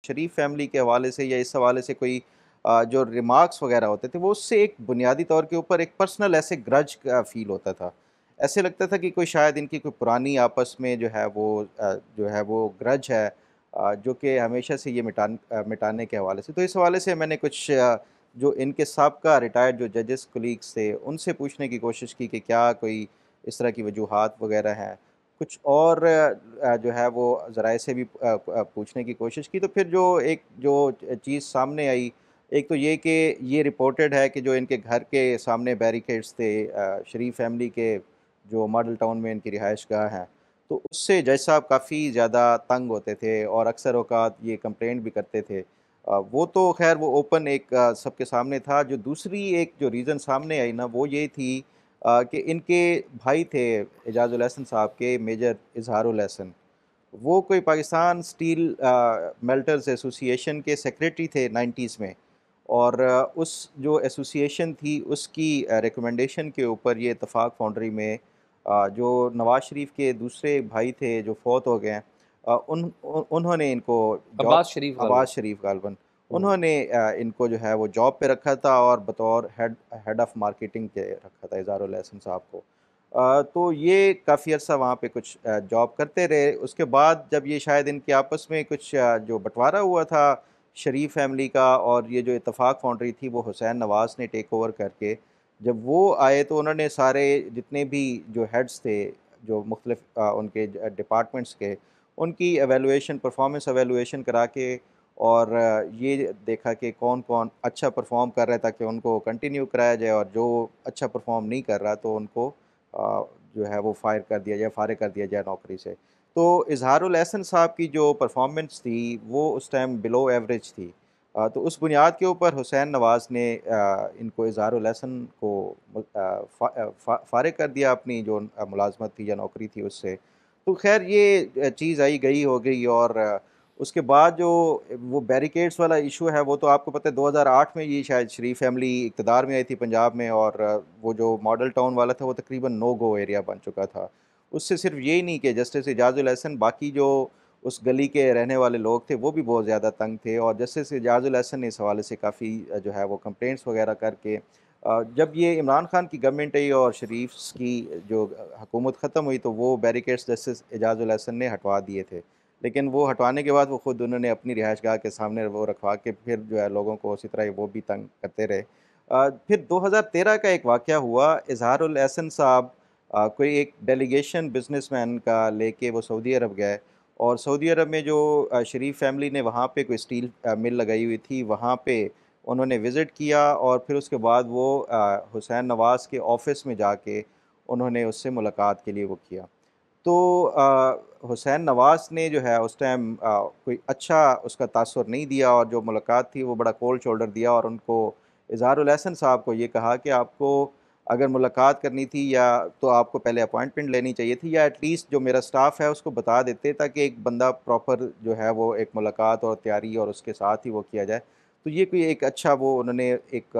शरीफ family के हवाले से या इस हवाले से कोई जो रिमार्क्स वगैरह होते थे, वो उससे एक बुनियादी तौर के ऊपर एक पर्सनल ऐसे ग्रज का फ़ील होता था। ऐसे लगता था कि कोई शायद इनकी कोई पुरानी आपस में जो है वो ग्रज है, जो कि हमेशा से ये मिटाने के हवाले से। तो इस हवाले से मैंने कुछ जो इनके साबका रिटायर्ड जो जजेस कोलीग्स थे, उनसे पूछने की कोशिश की कि क्या कोई इस तरह की वजूहात वगैरह हैं। कुछ और जो है वो ज़राए से भी पूछने की कोशिश की, तो फिर जो चीज़ सामने आई, एक तो ये कि ये रिपोर्टेड है कि जो इनके घर के सामने बैरिकेड्स थे, शरीफ फैमिली के जो मॉडल टाउन में इनकी रिहाइशगाह है, तो उससे जज साहब काफ़ी ज़्यादा तंग होते थे और अक्सर औक़ात ये कंप्लेंट भी करते थे। वो तो ख़ैर वो ओपन एक सबके सामने था। जो दूसरी एक जो रीज़न सामने आई ना, वो ये थी कि इनके भाई थे एजाज़ुल एहसन साहब के, मेजर इज़हारुल एहसन। वो कोई पाकिस्तान स्टील मेल्टर्स एसोसिएशन के सेक्रेटरी थे 90s में, और उस जो एसोसिएशन थी उसकी रिकमेंडेशन के ऊपर ये इत्तफ़ाक फाउंड्री में जो नवाज़ शरीफ के दूसरे भाई थे जो फ़ौत हो गए हैं, उन्होंने इनको जॉब, अब्बास शरीफ अब्बास गालिबा। शरीफ गालिबन, हुँ। उन्होंने इनको जो है वो जॉब पे रखा था और बतौर हेड हेड ऑफ़ मार्केटिंग के रखा था इज़हारुल एहसन साहब को। तो ये काफ़ी अर्सा वहाँ पे कुछ जॉब करते रहे। उसके बाद जब ये शायद इनके आपस में कुछ जो बँटवारा हुआ था शरीफ फैमिली का, और ये जो इत्तफ़ाक फाउंड्री थी वो हुसैन नवाज़ ने टेक ओवर करके जब वो आए, तो उन्होंने सारे जितने भी जो हेड्स थे, जो मुख्तलिफ़ उनके डिपार्टमेंट्स के, उनकी एवैल्यूएशन, परफ़ॉर्मेंस एवैल्यूएशन करा के, और ये देखा कि कौन-कौन अच्छा परफ़ॉर्म कर रहा है ताकि उनको कंटिन्यू कराया जाए, और जो अच्छा परफ़ॉर्म नहीं कर रहा तो उनको जो है वो फ़ायर कर दिया जाए, फ़ारिग कर दिया जाए नौकरी से। तो इज़हारुल एहसन साहब की जो परफ़ॉर्मेंस थी, वो उस टाइम बिलो एवरेज थी। तो उस बुनियाद के ऊपर हुसैन नवाज़ ने इनको इज़हारुल एहसन को फ़ारिग कर दिया अपनी जो मुलाज़मत थी या नौकरी थी उससे। तो ख़ैर ये चीज़ आई गई हो गई, और उसके बाद जो वो बैरिकेड्स वाला इशू है, वो तो आपको पता है 2008 में ये शायद शरीफ फैमिली इक़्तिदार में आई थी पंजाब में, और वो जो मॉडल टाउन वाला था वो तकरीबन नो गो एरिया बन चुका था। उससे सिर्फ यही नहीं कि जस्टिस एजाज़ुल एहसन, बाकी जो उस गली के रहने वाले लोग थे वो भी बहुत ज़्यादा तंग थे, और जस्टिस एजाज़ुल एहसन ने इस हवाले से काफ़ी जो है वो कंप्लेंट्स वगैरह करके जब ये इमरान खान की गवर्नमेंट आई और शरीफ्स की जो हुकूमत ख़त्म हुई, तो वो बैरिकेड्स जस्टिस एजाज़ुल एहसन ने हटवा दिए थे। लेकिन वो हटवाने के बाद वो खुद उन्होंने अपनी रिहाइशगाह के सामने वो रखवा के फिर जो है लोगों को उसी तरह वो भी तंग करते रहे। फिर 2013 का एक वाक़या हुआ, इज़हारुल एहसन साहब कोई एक डेलीगेशन बिज़नेसमैन का लेके वो सऊदी अरब गए, और सऊदी अरब में जो शरीफ फैमिली ने वहाँ पे कोई स्टील मिल लगाई हुई थी, वहाँ पे उन्होंने विज़िट किया, और फिर उसके बाद वो हुसैन नवाज़ के ऑफ़िस में जाके उन्होंने उससे मुलाकात के लिए वो किया। तो हुसैन नवाज़ ने जो है उस टाइम कोई अच्छा उसका तासुर नहीं दिया, और जो मुलाकात थी वो बड़ा कोल्ड शोल्डर दिया, और उनको इज़हारुल एहसन साहब को ये कहा कि आपको अगर मुलाकात करनी थी या तो आपको पहले अपॉइंटमेंट लेनी चाहिए थी, या एटलीस्ट जो मेरा स्टाफ़ है उसको बता देते, ताकि एक बंदा प्रॉपर जो है वो एक मुलाकात और तैयारी और उसके साथ ही वो किया जाए। तो ये कोई एक अच्छा वो उन्होंने एक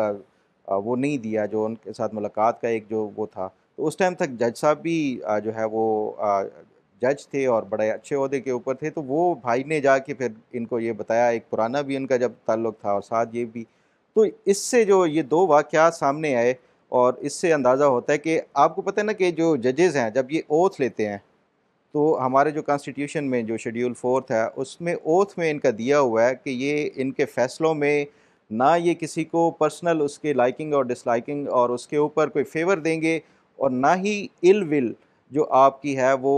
वो नहीं दिया जो उनके साथ मुलाकात का एक जो वो था। तो उस टाइम तक जज साहब भी जो है वो जज थे और बड़े अच्छे ओहदे के ऊपर थे, तो वो भाई ने जाके फिर इनको ये बताया, एक पुराना भी उनका जब ताल्लुक था और साथ ये भी। तो इससे जो ये 2 वाक़यात सामने आए, और इससे अंदाज़ा होता है कि आपको पता है ना कि जो जजेस हैं जब ये ओथ लेते हैं, तो हमारे जो कॉन्स्टिट्यूशन में जो शेड्यूल 4th है, उसमें ओथ में इनका दिया हुआ है कि ये इनके फ़ैसलों में ना ये किसी को पर्सनल उसके लाइकिंग और डिसलाइकिंग और उसके ऊपर कोई फ़ेवर देंगे, और ना ही इल विल जो आपकी है वो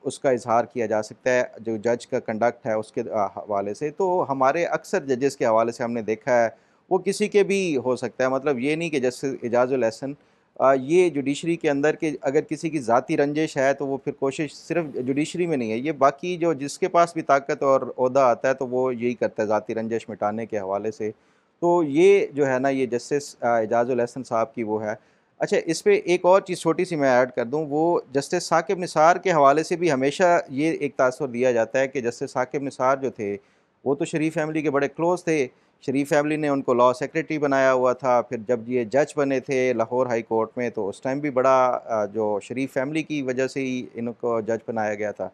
उसका इज़हार किया जा सकता है, जो जज का कंडक्ट है उसके हवाले से। तो हमारे अक्सर जजेस के हवाले से हमने देखा है, वो किसी के भी हो सकता है, मतलब ये नहीं कि जैसे एजाज़ुल एहसन ये जुडिशरी के अंदर के अगर किसी की ज़ाती रंजिश है, तो वो फिर कोशिश सिर्फ़ जुडिशरी में नहीं है, ये बाकी जो जिसके पास भी ताकत और ओहदा आता है, तो वो यही करता है ज़ाती रंजिश मिटाने के हवाले से। तो ये जो है ना, ये जस्टिस एजाज़ुल एहसन साहब की वो है। अच्छा, इस पे एक और चीज़ छोटी-सी मैं ऐड कर दूँ, वो जस्टिस साकिब निसार के हवाले से भी हमेशा ये एक तासुर दिया जाता है कि जस्टिस साकिब निसार जो थे, वो तो शरीफ फैमिली के बड़े क्लोज़ थे। शरीफ फैमिली ने उनको लॉ सेक्रेटरी बनाया हुआ था, फिर जब ये जज बने थे लाहौर हाई कोर्ट में, तो उस टाइम भी बड़ा जो शरीफ फैमिली की वजह से ही इनको जज बनाया गया था।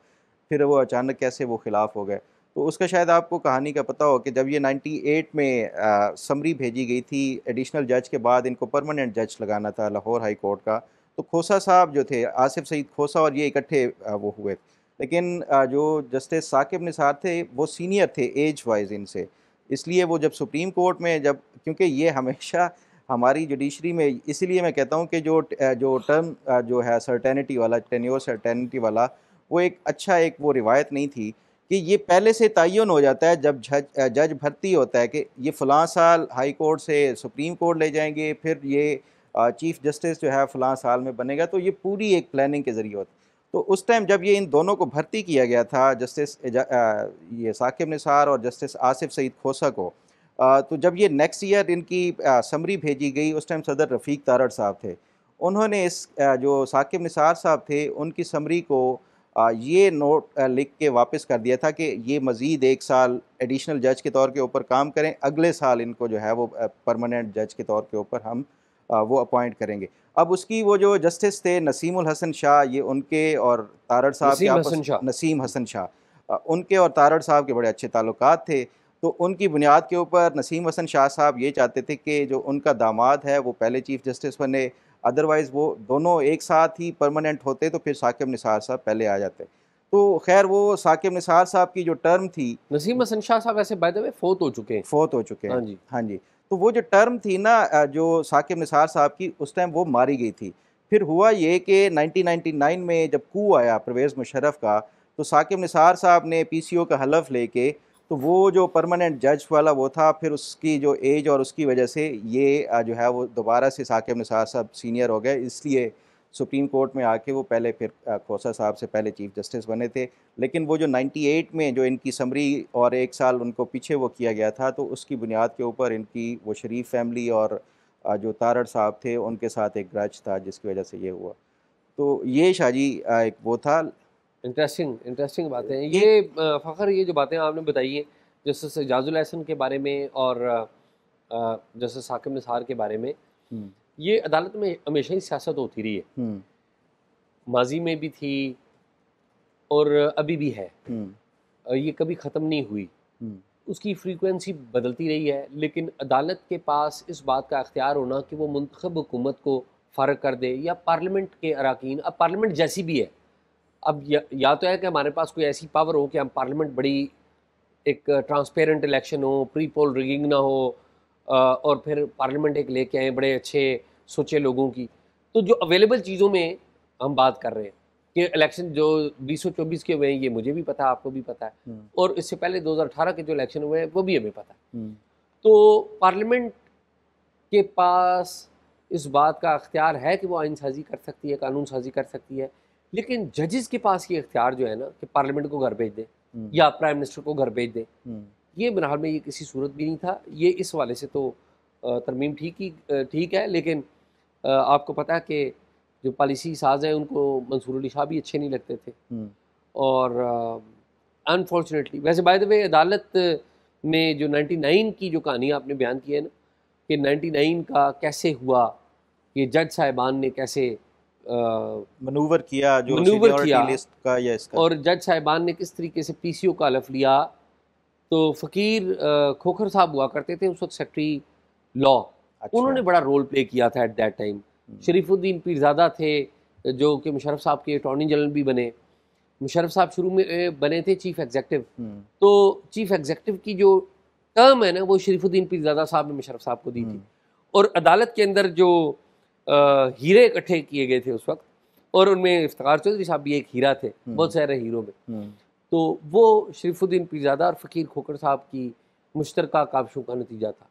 फिर वो अचानक कैसे वो खिलाफ़ हो गए। तो उसका शायद आपको कहानी का पता हो कि जब ये 98 में समरी भेजी गई थी एडिशनल जज के बाद इनको परमानेंट जज लगाना था लाहौर हाई कोर्ट का, तो खोसा साहब जो थे, आसिफ सईद खोसा और ये इकट्ठे वो हुए। लेकिन जो जस्टिस साकिब निसार थे वो सीनियर थे एज वाइज इनसे, इसलिए वो जब सुप्रीम कोर्ट में जब, क्योंकि ये हमेशा हमारी जुडिशरी में, इसीलिए मैं कहता हूँ कि जो टर्म जो है सर्टेनिटी वाला, टेन्योर सर्टेनिटी वाला, वो एक अच्छा एक वो रिवायत नहीं थी कि ये पहले से तयन हो जाता है जब जज भर्ती होता है कि ये फ़लाँ साल हाई कोर्ट से सुप्रीम कोर्ट ले जाएंगे, फिर ये चीफ़ जस्टिस जो है फ़लाँ साल में बनेगा, तो ये पूरी एक प्लानिंग के ज़रिए होता है। तो उस टाइम जब ये इन दोनों को भर्ती किया गया था, ये साकिब निसार और जस्टिस आसिफ सईद खोसा को, तो जब ये नेक्स्ट ईयर इनकी समरी भेजी गई, उस टाइम सदर रफ़ीक तारड़ साहब थे। उन्होंने जो साकिब निसार साहब थे उनकी समरी को ये नोट लिख के वापस कर दिया था कि ये मज़ीद 1 साल एडिशनल जज के तौर के ऊपर काम करें, अगले साल इनको जो है वो परमानेंट जज के तौर के ऊपर हम वो अपॉइंट करेंगे। अब उसकी वो जो जस्टिस थे नसीमुल हसन शाह, ये उनके और तारड़ साहब के नसीम आपस, हसन शाह। नसीम हसन शाह, उनके और तारड़ साहब के बड़े अच्छे ताल्लुकात थे। तो उनकी बुनियाद के ऊपर नसीम हसन शाह साहब ये चाहते थे कि जो उनका दामाद है वो पहले चीफ़ जस्टिस बने, अदरवाइज़ वो दोनों एक साथ ही परमानेंट होते तो फिर साकिब निसार साहब पहले आ जाते। तो ख़ैर वो साकिब निसार साहब की जो टर्म थी, नसीम हसन शाह साहब वैसे बाय द वे फोत हो चुके हैं। फ़ौत हो चुके हाँ हैं। जी। हाँ जी। तो वो जो टर्म थी ना जो साकिब निसार साहब की, उस टाइम वो मारी गई थी। फिर हुआ ये कि 1999 में जब कू आया परवेज़ मुशर्रफ का, तो साकिब निसार साहब ने पीसीओ का हलफ़ लेके, तो वो जो परमानेंट जज वाला वो था, फिर उसकी जो एज और उसकी वजह से ये जो है वो दोबारा से साकिब निसार साहब सीनियर हो गए, इसलिए सुप्रीम कोर्ट में आके वो पहले फिर खोसा साहब से पहले चीफ़ जस्टिस बने थे। लेकिन वो जो 98 में जो इनकी समरी और 1 साल उनको पीछे वो किया गया था, तो उसकी बुनियाद के ऊपर इनकी वो शरीफ फैमिली और जो तारड़ साहब थे उनके साथ एक ग्रज था जिसकी वजह से ये हुआ। तो ये शाहजी एक वो था। इंटरेस्टिंग इंटरेस्टिंग बातें हैं एक ये। फ़खर, ये जो बातें आपने बताई हैं जस्टिस एजाजुल एहसन के बारे में और जस्टिस साकिब निसार के बारे में, हुँ, ये अदालत में हमेशा ही सियासत होती रही है, हुँ, माजी में भी थी और अभी भी है। हुँ, ये कभी ख़त्म नहीं हुई, हुँ, उसकी फ्रीक्वेंसी बदलती रही है, लेकिन अदालत के पास इस बात का अख्तियार होना कि वो मुंतखब हुकूमत को फ़ारग कर दे या पार्लियामेंट के अराकीन, अब पार्लियामेंट जैसी भी है, अब या तो है कि हमारे पास कोई ऐसी पावर हो कि हम पार्लियामेंट बड़ी एक ट्रांसपेरेंट इलेक्शन हो, प्री पोल रिगिंग ना हो, और फिर पार्लियामेंट एक लेके आए बड़े अच्छे सोचे लोगों की। तो जो अवेलेबल चीज़ों में हम बात कर रहे हैं कि इलेक्शन जो 2024 के हुए हैं, ये मुझे भी पता है, आपको भी पता है, हुँ, और इससे पहले 2018 के जो इलेक्शन हुए हैं वो भी हमें पता है। हुँ, तो पार्लियामेंट के पास इस बात का अख्तियार है कि वो आइन साज़ी कर सकती है, कानून साज़ी कर सकती है, लेकिन जजेस के पास ये अख्तियार जो है ना कि पार्लियामेंट को घर भेज दें हुँ, या प्राइम मिनिस्टर को घर भेज दें, हुँ, ये बहरहाल में ये किसी सूरत भी नहीं था। ये इस हवाले से तो तरमीम ठीक है, लेकिन आपको पता है कि जो पॉलिसी साज हैं उनको मंसूर अली शाह भी अच्छे नहीं लगते थे, हुँ, और अनफॉर्चुनेटली, वैसे बाय द वे, अदालत में जो 99 की जो कहानी आपने बयान की है ना कि 99 का कैसे हुआ, कि जज साहिबान ने कैसे मनूवर किया जो मनूवर सीनियरिटी किया, लिस्ट का या इसका। और जज साहिबान ने किस तरीके से पीसीओ का हलफ लिया। तो फ़कीर खोखर साहब हुआ करते थे उस वक्त सेक्रेटरी लॉ, अच्छा। उन्होंने बड़ा रोल प्ले किया था एट दैट टाइम। हुँ, शरीफुद्दीन पीरज़ादा थे जो कि मुशर्रफ साहब के अटॉर्नी जनरल भी बने। मुशर्रफ साहब शुरू में बने थे चीफ़ एग्जेक्टिव, हुँ, तो चीफ़ एग्जेक्टिव की जो टर्म है ना वो शरीफुद्दीन पीरज़ादा साहब ने मुशर्रफ साहब को दी थी। हुँ, और अदालत के अंदर जो हीरे इकट्ठे किए गए थे उस वक्त, और उनमें इफ्तिखार चौधरी साहब भी एक हीरा थे हुँ, बहुत सारे हीरों में, हुँ, तो वो शरीफुद्दीन पीरज़ादा और फ़कीर खोखर साहब की मुश्तरका काविशों का नतीजा था।